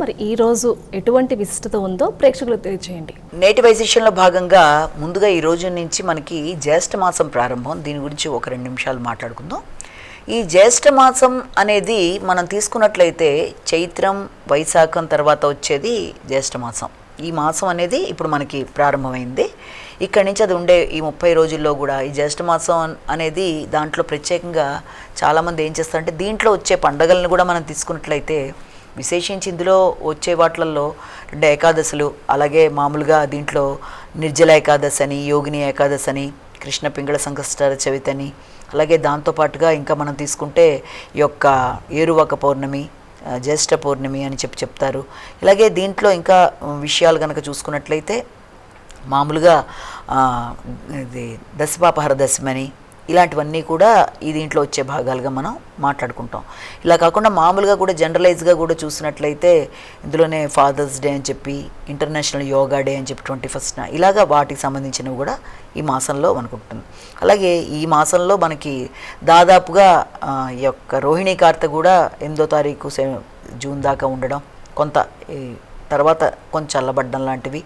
మరి ఈ రోజు ఎటువంటి విశిష్టత ఉందో ప్రేక్షకులకు తెలియజేయండి. నేటి వైశిష్యంలో భాగంగా ముందుగా ఈ రోజు నుంచి మనకి జ్యేష్ఠ మాసం ప్రారంభం. దీని గురించి ఒక 2 నిమిషాలు మాట్లాడుకుందాం. ఈ జ్యేష్ఠ మాసం అనేది మనం తీసుకున్నట్లయితే చైత్రం వైశాఖం తర్వాత వచ్చేది జ్యేష్ఠ మాసం. ఈ మాసం అనేది ఇప్పుడు మనకి ప్రారంభమైంది. ఇక్కడి నుంచి అది ఉండే ఈ 30 రోజుల్లో కూడా ఈ జ్యేష్ఠ మాసం అనేది దాంట్లో ప్రత్యేకంగా చాలామంది ఏం చేస్తారంటే దీంట్లో వచ్చే పండగలను కూడా మనం తీసుకున్నట్లయితే విశేషించి ఇందులో వచ్చే వాటిల్లో 2 ఏకాదశులు, అలాగే మామూలుగా దీంట్లో నిర్జల ఏకాదశి అని, యోగిని ఏకాదశి అని, కృష్ణ పింగళ సంకష్ట చవితి అని, అలాగే దాంతోపాటుగా ఇంకా మనం తీసుకుంటే ఈ యొక్క ఏరువాక పౌర్ణమి, జ్యేష్ఠ పౌర్ణమి అని చెప్తారు. ఇలాగే దీంట్లో ఇంకా విషయాలు కనుక చూసుకున్నట్లయితే మామూలుగా ఇది దశపాపహర దశమి అని, ఇలాంటివన్నీ కూడా ఈ దీంట్లో వచ్చే భాగాలుగా మనం మాట్లాడుకుంటాం. ఇలా కాకుండా మామూలుగా కూడా జనరలైజ్గా కూడా చూసినట్లయితే ఇందులోనే ఫాదర్స్ డే అని చెప్పి, ఇంటర్నేషనల్ యోగా డే అని చెప్పి 21st ఇలాగా వాటికి సంబంధించినవి కూడా ఈ మాసంలో మనకు ఉంటుంది. అలాగే ఈ మాసంలో మనకి దాదాపుగా ఈ యొక్క రోహిణీ కార్తె కూడా 8వ తారీఖు జూన్ దాకా ఉండడం, కొంత తర్వాత కొంచెం చల్లబడ్డం లాంటివి,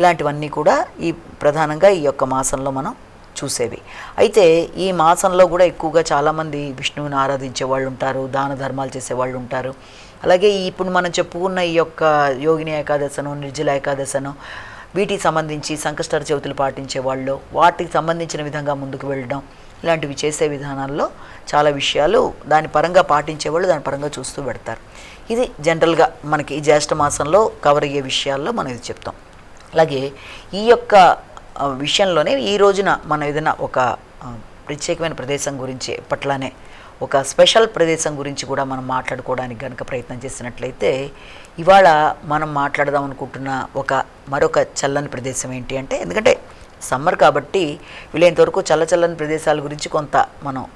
ఇలాంటివన్నీ కూడా ఈ ప్రధానంగా ఈ యొక్క మాసంలో మనం చూసేవి. అయితే ఈ మాసంలో కూడా ఎక్కువగా చాలామంది విష్ణువుని ఆరాధించే వాళ్ళు ఉంటారు, దాన ధర్మాలు చేసేవాళ్ళు ఉంటారు. అలాగే ఇప్పుడు మనం చెప్పుకున్న ఈ యొక్క యోగిని ఏకాదశను, నిర్జల ఏకాదశను, వీటికి సంబంధించి సంకష్ట చవితులు పాటించే వాళ్ళు వాటికి సంబంధించిన విధంగా ముందుకు వెళ్ళడం, ఇలాంటివి చేసే విధానాల్లో చాలా విషయాలు దాని పరంగా పాటించేవాళ్ళు దాని పరంగా చూస్తూ పెడతారు. ఇది జనరల్గా మనకి ఈ జ్యేష్ఠ మాసంలో కవర్ అయ్యే విషయాల్లో మనం ఇది చెప్తాం. అలాగే ఈ యొక్క విషయంలోనే ఈ రోజున మనం ఏదైనా ఒక ప్రత్యేకమైన ప్రదేశం గురించి ఎప్పట్లానే ఒక స్పెషల్ ప్రదేశం గురించి కూడా మనం మాట్లాడుకోవడానికి కనుక ప్రయత్నం చేసినట్లయితే ఇవాళ మనం మాట్లాడదాం అనుకుంటున్న మరొక చల్లని ప్రదేశం ఏంటి అంటే, ఎందుకంటే సమ్మర్ కాబట్టి వీలైనంతవరకు చల్లని ప్రదేశాల గురించి కొంత మనం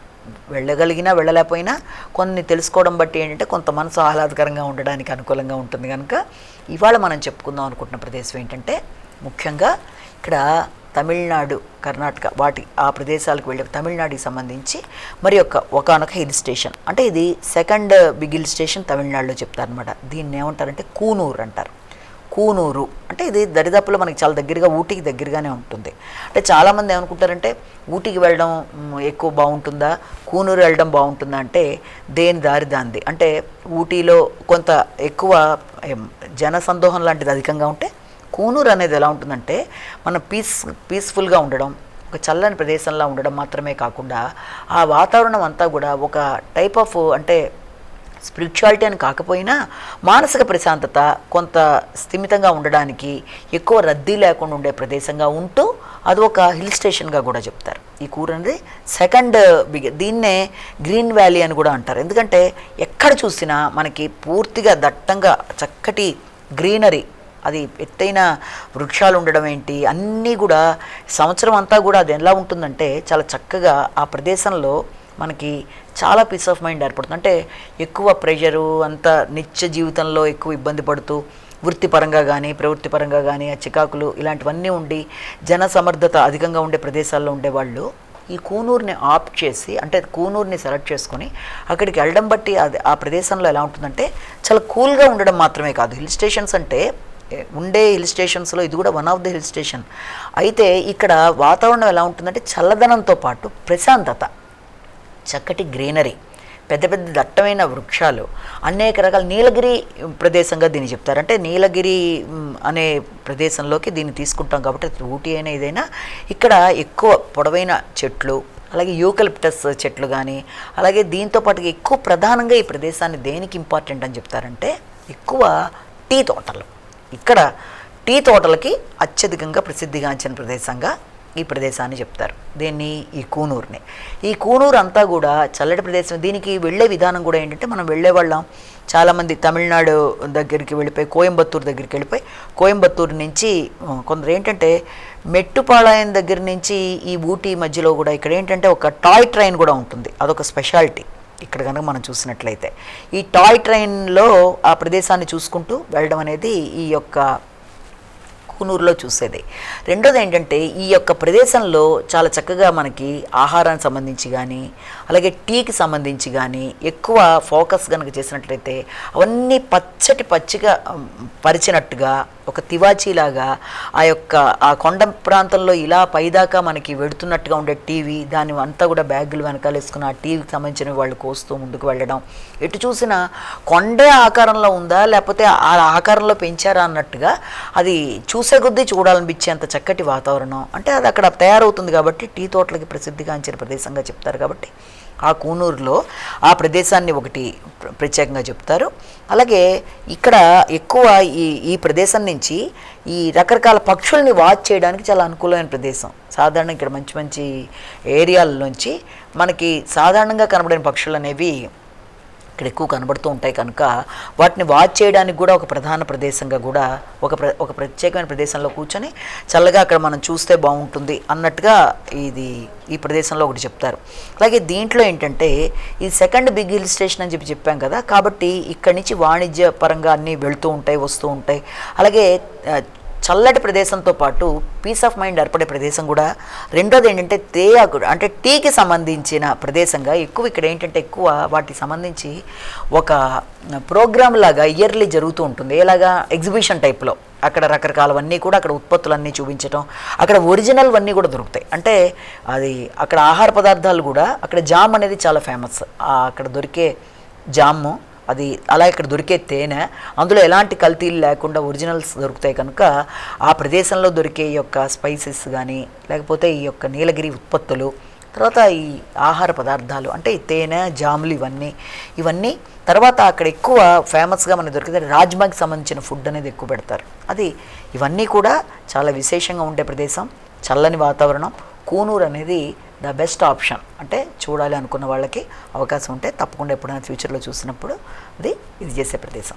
వెళ్ళగలిగినా వెళ్ళలేకపోయినా కొన్ని తెలుసుకోవడం బట్టి ఏంటంటే కొంత మనసు ఆహ్లాదకరంగా ఉండడానికి అనుకూలంగా ఉంటుంది. కనుక ఇవాళ మనం చెప్పుకుందాం అనుకుంటున్న ప్రదేశం ఏంటంటే, ముఖ్యంగా ఇక్కడ తమిళనాడు, కర్ణాటక ఆ ప్రదేశాలకు వెళ్ళే తమిళనాడుకి సంబంధించి మరి ఒకనొక హిల్ స్టేషన్, అంటే ఇది 2nd బిగ్ హిల్ స్టేషన్ తమిళనాడులో చెప్తారనమాట. దీన్ని ఏమంటారంటే కూనూరు అంటారు. కూనూరు అంటే ఇది దరిదాపులో మనకి చాలా దగ్గరగా, ఊటీకి దగ్గరగానే ఉంటుంది. అంటే చాలామంది ఏమనుకుంటారంటే ఊటీకి వెళ్ళడం ఎక్కువ బాగుంటుందా, కూనూరు వెళ్ళడం బాగుంటుందా అంటే దేని దారి దాంది. అంటే ఊటీలో కొంత ఎక్కువ జనసందోహం లాంటిది అధికంగా ఉంటే కూనూరు అనేది ఎలా ఉంటుందంటే మనం పీస్ఫుల్గా ఉండడం, ఒక చల్లని ప్రదేశంలో ఉండడం మాత్రమే కాకుండా ఆ వాతావరణం అంతా కూడా ఒక టైప్ ఆఫ్ అంటే స్పిరిచువాలిటీ అని కాకపోయినా మానసిక ప్రశాంతత, కొంత స్థిమితంగా ఉండడానికి ఎక్కువ రద్దీ లేకుండా ఉండే ప్రదేశంగా ఉంటూ అది ఒక హిల్ స్టేషన్గా కూడా చెప్తారు. ఈ కూర అనేది 2nd బిగ్, దీన్నే గ్రీన్ వ్యాలీ అని కూడా అంటారు. ఎందుకంటే ఎక్కడ చూసినా మనకి పూర్తిగా దట్టంగా చక్కటి గ్రీనరీ, అది ఎత్తైన వృక్షాలు ఉండడం ఏంటి, అన్నీ కూడా సంవత్సరం అంతా కూడా అది ఎలా ఉంటుందంటే చాలా చక్కగా ఆ ప్రదేశంలో మనకి చాలా పీస్ ఆఫ్ మైండ్ ఏర్పడుతుంది. అంటే ఎక్కువ ప్రెషరు, అంత నిత్య జీవితంలో ఎక్కువ ఇబ్బంది పడుతూ వృత్తిపరంగా కానీ ప్రవృత్తిపరంగా కానీ ఆ చికాకులు ఇలాంటివన్నీ ఉండి జన సమర్థత అధికంగా ఉండే ప్రదేశాల్లో ఉండేవాళ్ళు ఈ కూనూరుని ఆప్ట్ చేసి, అంటే కూనూరుని సెలెక్ట్ చేసుకొని అక్కడికి వెళ్ళడం బట్టి అది ఆ ప్రదేశంలో ఎలా ఉంటుందంటే చాలా కూల్గా ఉండడం మాత్రమే కాదు, హిల్ స్టేషన్స్ అంటే ఉండే హిల్ స్టేషన్స్లో ఇది కూడా one of the hill station. అయితే ఇక్కడ వాతావరణం ఎలా ఉంటుందంటే చల్లదనంతో పాటు ప్రశాంతత, చక్కటి గ్రీనరీ, పెద్ద పెద్ద దట్టమైన వృక్షాలు, అనేక రకాల నీలగిరి ప్రదేశంగా దీన్ని చెప్తారు. అంటే నీలగిరి అనే ప్రదేశంలోకి దీన్ని తీసుకుంటాం కాబట్టి ఊటీ అయినా ఇదైనా ఇక్కడ ఎక్కువ పొడవైన చెట్లు, అలాగే యూకలిప్టస్ చెట్లు కానీ, అలాగే దీంతో పాటుగా ఎక్కువ ప్రధానంగా ఈ ప్రదేశాన్ని దేనికి ఇంపార్టెంట్ అని చెప్తారంటే ఎక్కువ టీ తోటలు. ఇక్కడ టీ తోటలకి అత్యధికంగా ప్రసిద్ధిగాంచిన ప్రదేశంగా ఈ ప్రదేశాన్ని చెప్తారు. దీన్ని ఈ కూనూరుని, ఈ కూనూరు అంతా కూడా చల్లటి ప్రదేశం. దీనికి వెళ్ళే విధానం కూడా ఏంటంటే మనం వెళ్ళేవాళ్ళం చాలామంది తమిళనాడు దగ్గరికి వెళ్ళిపోయి కోయంబత్తూరు దగ్గరికి వెళ్ళిపోయి కోయంబత్తూరు నుంచి కొందరు ఏంటంటే మెట్టుపాళయం దగ్గర నుంచి ఈ ఊటీ మధ్యలో కూడా ఇక్కడ ఏంటంటే ఒక టాయ్ ట్రైన్ కూడా ఉంటుంది. అదొక స్పెషాలిటీ ఇక్కడ కనుక మనం చూసినట్లయితే. ఈ టాయ్ ట్రైన్లో ఆ ప్రదేశాన్ని చూసుకుంటూ వెళ్ళడం అనేది ఈ యొక్క కూనూరులో చూసేది. రెండోది ఏంటంటే ఈ యొక్క ప్రదేశంలో చాలా చక్కగా మనకి ఆహారానికి సంబంధించి కానీ అలాగే టీకి సంబంధించి కానీ ఎక్కువ ఫోకస్ కనుక చేసినట్లయితే అవన్నీ పచ్చిగా పరిచినట్టుగా ఒక తివాచీలాగా ఆ కొండ ప్రాంతంలో ఇలా పైదాకా మనకి వెడుతున్నట్టుగా ఉండే టీవీ, దాని అంతా కూడా బ్యాగులు వెనకాల వేసుకుని ఆ టీవీకి సంబంధించిన వాళ్ళు కోస్తూ ముందుకు వెళ్ళడం, ఎటు చూసినా కొండే ఆకారంలో ఉందా లేకపోతే ఆ ఆకారంలో పెంచారా అన్నట్టుగా అది చూసే కొద్దీ చూడాలనిపించేంత చక్కటి వాతావరణం. అంటే అది అక్కడ తయారవుతుంది కాబట్టి టీ తోటలకి ప్రసిద్ధిగాంచిన ప్రదేశంగా చెప్తారు కాబట్టి ఆ కూనూరులో ఆ ప్రదేశాన్ని ఒకటి ప్రత్యేకంగా చెప్తారు. అలాగే ఇక్కడ ఎక్కువ ఈ ప్రదేశం నుంచి ఈ రకరకాల పక్షుల్ని వాచ్ చేయడానికి చాలా అనుకూలమైన ప్రదేశం. సాధారణంగా ఇక్కడ మంచి మంచి ఏరియాల నుంచి మనకి సాధారణంగా కనబడిన పక్షులు అనేవి ఇక్కడ ఎక్కువ కనబడుతూ ఉంటాయి కనుక వాటిని వాచ్ చేయడానికి కూడా ఒక ప్రధాన ప్రదేశంగా కూడా ఒక ప్రత్యేకమైన ప్రదేశంలో కూర్చొని చల్లగా అక్కడ మనం చూస్తే బాగుంటుంది అన్నట్టుగా ఈ ప్రదేశంలో ఒకటి చెప్తారు. అలాగే దీంట్లో ఏంటంటే ఇది సెకండ్ బిగ్ హిల్ స్టేషన్ అని చెప్పాం కదా, కాబట్టి ఇక్కడి నుంచి వాణిజ్య పరంగా అన్నీ వెళుతూ ఉంటాయి వస్తూ ఉంటాయి. అలాగే చల్లటి ప్రదేశంతో పాటు పీస్ ఆఫ్ మైండ్ ఏర్పడే ప్రదేశం కూడా. రెండోది ఏంటంటే తేయాకుడు అంటే టీకి సంబంధించిన ప్రదేశంగా ఇక్కడ ఏంటంటే ఎక్కువ వాటికి సంబంధించి ఒక ప్రోగ్రామ్ లాగా ఇయర్లీ జరుగుతూ ఉంటుంది. ఎలాగా ఎగ్జిబిషన్ టైప్లో అక్కడ రకరకాలవన్నీ కూడా అక్కడ ఉత్పత్తులన్నీ చూపించడం, అక్కడ ఒరిజినల్వన్నీ కూడా దొరుకుతాయి. అంటే అది అక్కడ ఆహార పదార్థాలు కూడా అక్కడ జామ్ అనేది చాలా ఫేమస్. అక్కడ దొరికే జాము అది అలా ఇక్కడ దొరికే తేనె అందులో ఎలాంటి కల్తీలు లేకుండా ఒరిజినల్స్ దొరుకుతాయి కనుక ఆ ప్రదేశంలో దొరికే ఈ యొక్క స్పైసెస్ కానీ లేకపోతే ఈ యొక్క నీలగిరి ఉత్పత్తులు, తర్వాత ఈ ఆహార పదార్థాలు అంటే ఈ తేనె జాములు ఇవన్నీ తర్వాత అక్కడ ఎక్కువ ఫేమస్గా మనకు దొరికితే రాజ్మాకి సంబంధించిన ఫుడ్ అనేది ఎక్కువ పెడతారు. ఇవన్నీ కూడా చాలా విశేషంగా ఉండే ప్రదేశం, చల్లని వాతావరణం. కూనూరు అనేది ద బెస్ట్ ఆప్షన్. అంటే చూడాలి అనుకున్న వాళ్ళకి అవకాశం ఉంటే తప్పకుండా ఎప్పుడైనా ఫ్యూచర్లో చూసినప్పుడు ఇది చేసే ప్రదేశం.